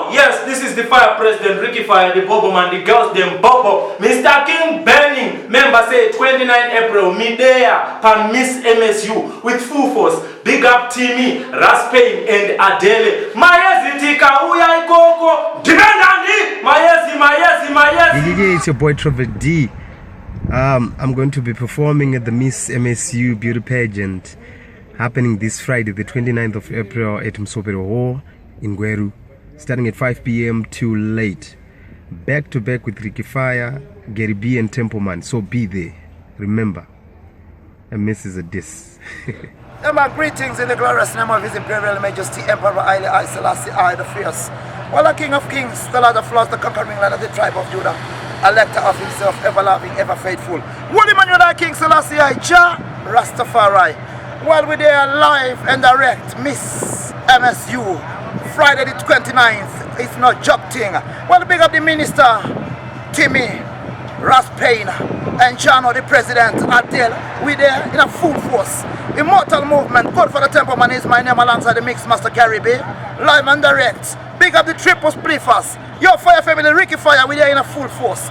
Yo, yes, this is the Fire President, Ricky Fire, the Bobo man, the girls, them Bobo. Mr. King Burning, member say 29 April, me there, pan Miss M.S.U. with full force. Big up Timmy, Raspain, and Adele. Mayezi tika uya ikoko, dimendandi, mayezi. DJ, it's your boy Trevor D. I'm going to be performing at the Miss M.S.U. beauty pageant happening this Friday, the 29th of April at Msopero Hall in Gweru, starting at 5 p.m. till late. Back to back with Ricky Fire, Gary B and Templeman, so be there. Remember, MS is a diss. My greetings in the glorious name of His Imperial Majesty Emperor Haile Selassie I the Fierce. Well, the King of Kings, the Lord of Lords, the conquering Lion of the tribe of Judah, elector of himself, ever loving, ever faithful. Holy Emmanuel King Selassie I, Jah Rastafari. Well, we're there live and direct, Miss M.S.U. Friday the 29th. It's not joke thing. Well, big up the minister, Timmy, Raspain, and Chano, the president, Adele. We're there in a full force. Immortal movement. God for the Templeman is my name alongside the Mix Master Garry B. Live and direct. Big up the triple spliffers. Your Fire family, Ricky Fire, we're there in a full force.